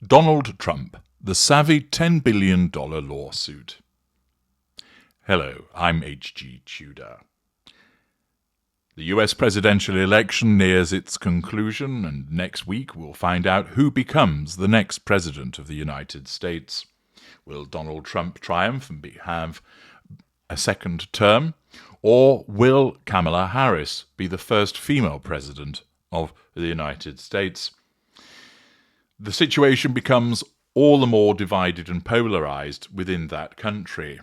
Donald Trump, the savvy $10 billion lawsuit. Hello, I'm H.G. Tudor. The US presidential election nears its conclusion, and next week we'll find out who becomes the next president of the United States. Will Donald Trump triumph and have a second term, or will Kamala Harris be the first female president of the United States? The situation becomes all the more divided and polarized within that country.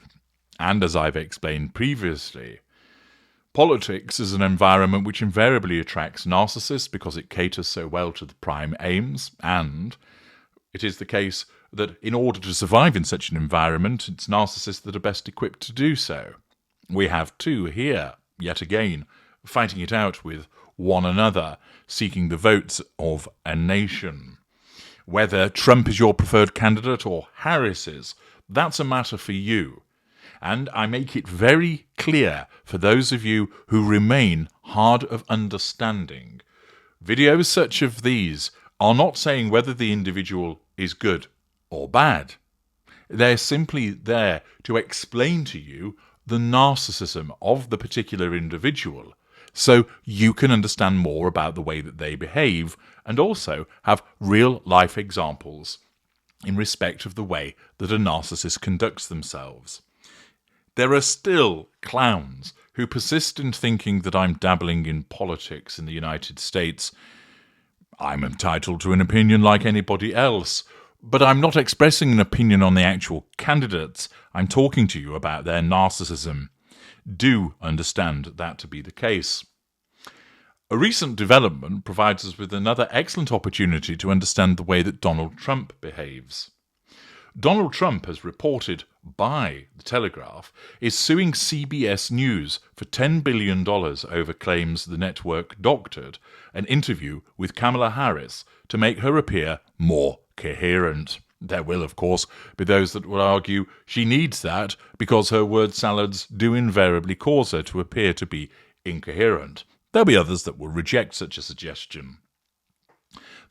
And as I've explained previously, politics is an environment which invariably attracts narcissists because it caters so well to the prime aims, and it is the case that in order to survive in such an environment, it's narcissists that are best equipped to do so. We have two here, yet again, fighting it out with one another, seeking the votes of a nation. Whether Trump is your preferred candidate or Harris is, that's a matter for you. And I make it very clear for those of you who remain hard of understanding. Videos such as these are not saying whether the individual is good or bad. They're simply there to explain to you the narcissism of the particular individual, so you can understand more about the way that they behave and also have real-life examples in respect of the way that a narcissist conducts themselves. There are still clowns who persist in thinking that I'm dabbling in politics in the United States. I'm entitled to an opinion like anybody else, but I'm not expressing an opinion on the actual candidates. I'm talking to you about their narcissism. Do understand that to be the case. A recent development provides us with another excellent opportunity to understand the way that Donald Trump behaves. Donald Trump, as reported by The Telegraph, is suing CBS News for $10 billion over claims the network doctored an interview with Kamala Harris to make her appear more coherent. There will, of course, be those that will argue she needs that because her word salads do invariably cause her to appear to be incoherent. There'll be others that will reject such a suggestion.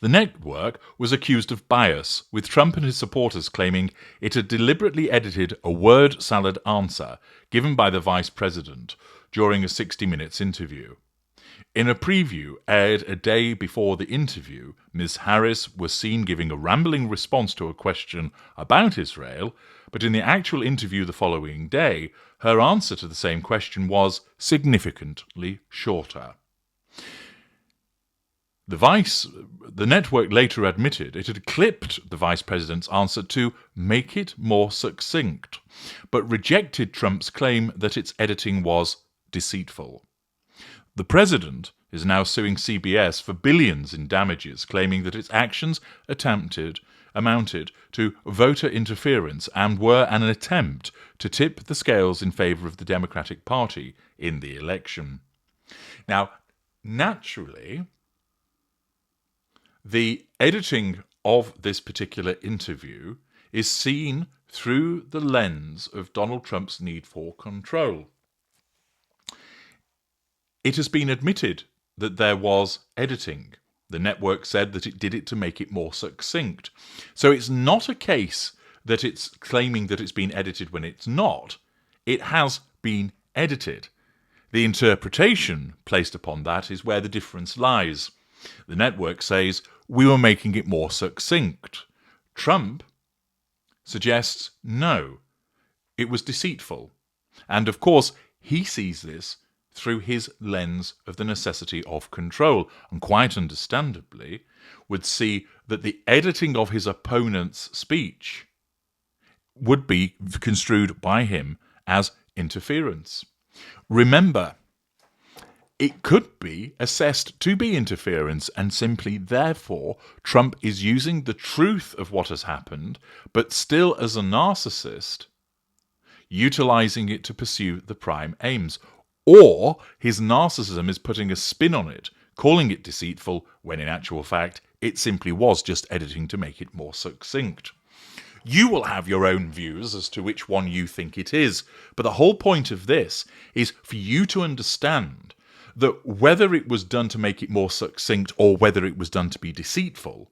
The network was accused of bias, with Trump and his supporters claiming it had deliberately edited a word salad answer given by the vice president during a 60 Minutes interview. In a preview aired a day before the interview, Ms. Harris was seen giving a rambling response to a question about Israel, but in the actual interview the following day, her answer to the same question was significantly shorter. The network later admitted it had clipped the vice president's answer to make it more succinct, but rejected Trump's claim that its editing was deceitful. The president is now suing CBS for billions in damages, claiming that its actions amounted to voter interference and were an attempt to tip the scales in favor of the Democratic Party in the election. Now, naturally, the editing of this particular interview is seen through the lens of Donald Trump's need for control. It has been admitted that there was editing. The network said that it did it to make it more succinct. So it's not a case that it's claiming that it's been edited when it's not. It has been edited. The interpretation placed upon that is where the difference lies. The network says, we were making it more succinct. Trump suggests, no, it was deceitful. And of course, he sees this through his lens of the necessity of control, and quite understandably would see that the editing of his opponent's speech would be construed by him as interference. Remember, it could be assessed to be interference, and simply, therefore, Trump is using the truth of what has happened, but still as a narcissist, utilizing it to pursue the prime aims. Or his narcissism is putting a spin on it, calling it deceitful, when in actual fact, it simply was just editing to make it more succinct. You will have your own views as to which one you think it is, but the whole point of this is for you to understand that whether it was done to make it more succinct or whether it was done to be deceitful,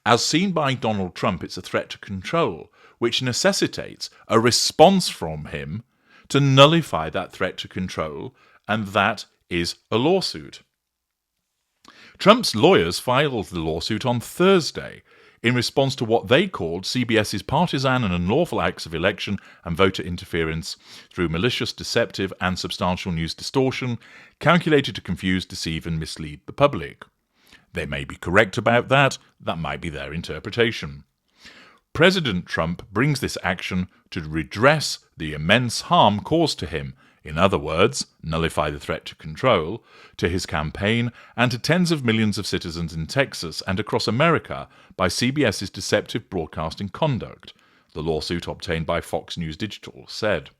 As seen by Donald Trump, it's a threat to control, which necessitates a response from him to nullify that threat to control, and that is a lawsuit. Trump's lawyers filed the lawsuit on Thursday in response to what they called CBS's partisan and unlawful acts of election and voter interference through malicious, deceptive, and substantial news distortion calculated to confuse, deceive, and mislead the public. They may be correct about that. That might be their interpretation. President Trump brings this action to redress the immense harm caused to him, in other words, nullify the threat to control, to his campaign and to tens of millions of citizens in Texas and across America by CBS's deceptive broadcasting conduct, the lawsuit obtained by Fox News Digital said.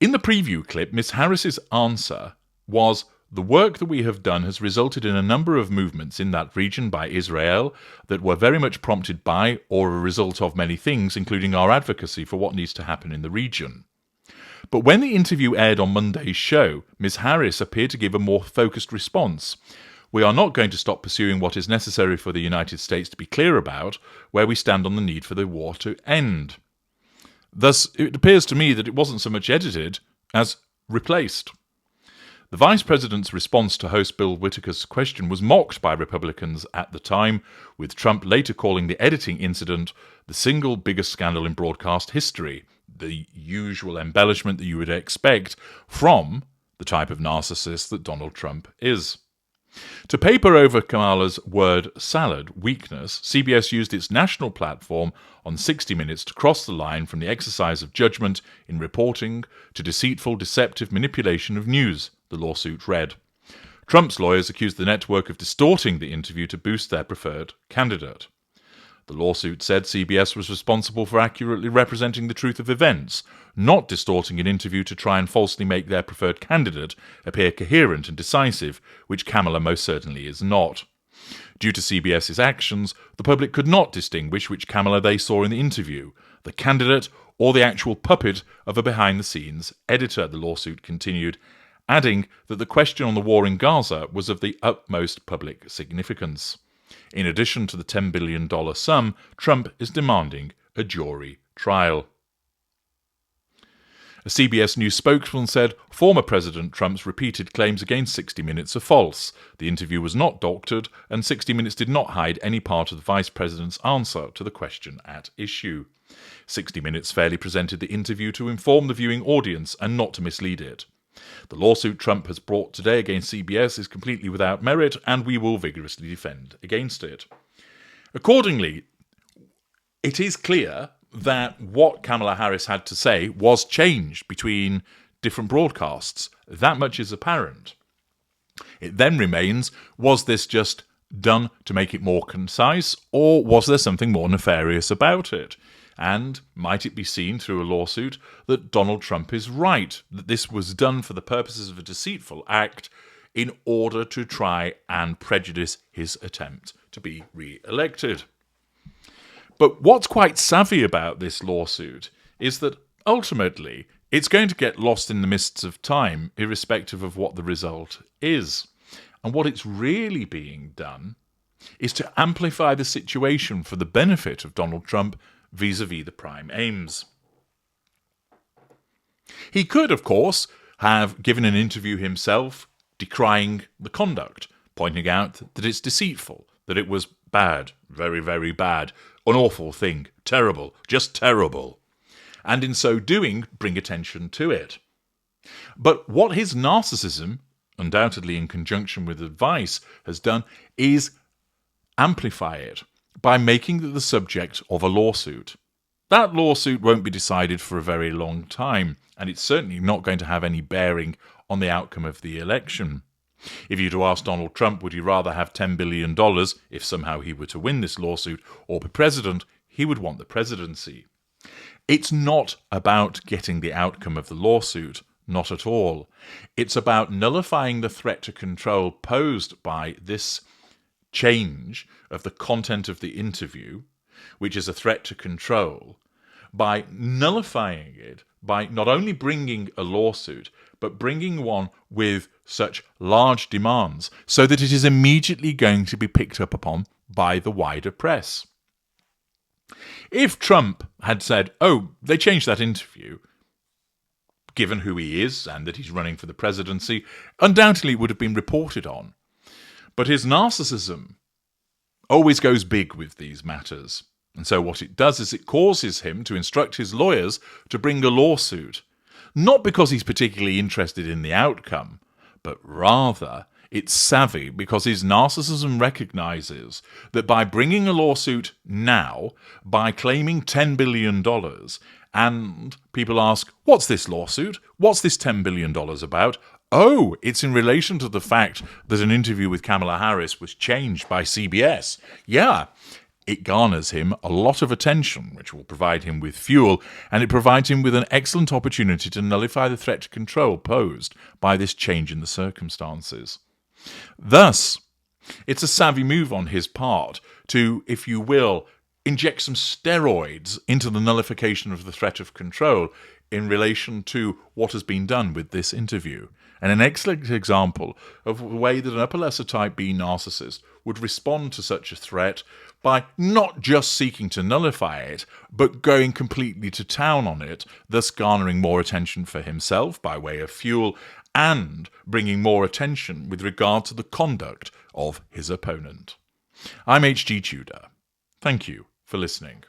In the preview clip, Ms. Harris's answer was, "The work that we have done has resulted in a number of movements in that region by Israel that were very much prompted by or a result of many things, including our advocacy for what needs to happen in the region." But when the interview aired on Monday's show, Ms. Harris appeared to give a more focused response. "We are not going to stop pursuing what is necessary for the United States to be clear about where we stand on the need for the war to end." Thus, it appears to me that it wasn't so much edited as replaced. The Vice President's response to host Bill Whitaker's question was mocked by Republicans at the time, with Trump later calling the editing incident the single biggest scandal in broadcast history, the usual embellishment that you would expect from the type of narcissist that Donald Trump is. To paper over Kamala's word salad weakness, CBS used its national platform on 60 Minutes to cross the line from the exercise of judgment in reporting to deceitful, deceptive manipulation of news, the lawsuit read. Trump's lawyers accused the network of distorting the interview to boost their preferred candidate. The lawsuit said CBS was responsible for accurately representing the truth of events, not distorting an interview to try and falsely make their preferred candidate appear coherent and decisive, which Kamala most certainly is not. Due to CBS's actions, the public could not distinguish which Kamala they saw in the interview, the candidate or the actual puppet of a behind-the-scenes editor, the lawsuit continued, adding that the question on the war in Gaza was of the utmost public significance. In addition to the $10 billion sum, Trump is demanding a jury trial. A CBS News spokesman said former President Trump's repeated claims against 60 Minutes are false. The interview was not doctored, and 60 Minutes did not hide any part of the Vice President's answer to the question at issue. 60 Minutes fairly presented the interview to inform the viewing audience and not to mislead it. The lawsuit Trump has brought today against CBS is completely without merit, and we will vigorously defend against it. Accordingly, it is clear that what Kamala Harris had to say was changed between different broadcasts. That much is apparent. It then remains, was this just done to make it more concise, or was there something more nefarious about it? And might it be seen through a lawsuit that Donald Trump is right, that this was done for the purposes of a deceitful act in order to try and prejudice his attempt to be re-elected? But what's quite savvy about this lawsuit is that ultimately it's going to get lost in the mists of time, irrespective of what the result is. And what it's really being done is to amplify the situation for the benefit of Donald Trump vis-à-vis the prime aims. He could, of course, have given an interview himself decrying the conduct, pointing out that it's deceitful, that it was bad, very, very bad, an awful thing, terrible, just terrible, and in so doing bring attention to it. But what his narcissism, undoubtedly in conjunction with advice, has done is amplify it by making it the subject of a lawsuit. That lawsuit won't be decided for a very long time, and it's certainly not going to have any bearing on the outcome of the election. If you were to ask Donald Trump, would he rather have $10 billion if somehow he were to win this lawsuit, or be president, he would want the presidency. It's not about getting the outcome of the lawsuit, not at all. It's about nullifying the threat to control posed by this change of the content of the interview, which is a threat to control, by nullifying it, by not only bringing a lawsuit, but bringing one with such large demands so that it is immediately going to be picked up upon by the wider press. If Trump had said, oh, they changed that interview, given who he is and that he's running for the presidency, undoubtedly it would have been reported on. But his narcissism always goes big with these matters. And so what it does is it causes him to instruct his lawyers to bring a lawsuit, not because he's particularly interested in the outcome, but rather it's savvy because his narcissism recognizes that by bringing a lawsuit now, by claiming $10 billion, and people ask, what's this lawsuit? What's this $10 billion about? Oh, it's in relation to the fact that an interview with Kamala Harris was changed by CBS. Yeah, it garners him a lot of attention, which will provide him with fuel, and it provides him with an excellent opportunity to nullify the threat to control posed by this change in the circumstances. Thus, it's a savvy move on his part to, if you will, inject some steroids into the nullification of the threat of control in relation to what has been done with this interview. And an excellent example of the way that an upper lesser type B narcissist would respond to such a threat by not just seeking to nullify it, but going completely to town on it, thus garnering more attention for himself by way of fuel and bringing more attention with regard to the conduct of his opponent. I'm H.G. Tudor. Thank you for listening.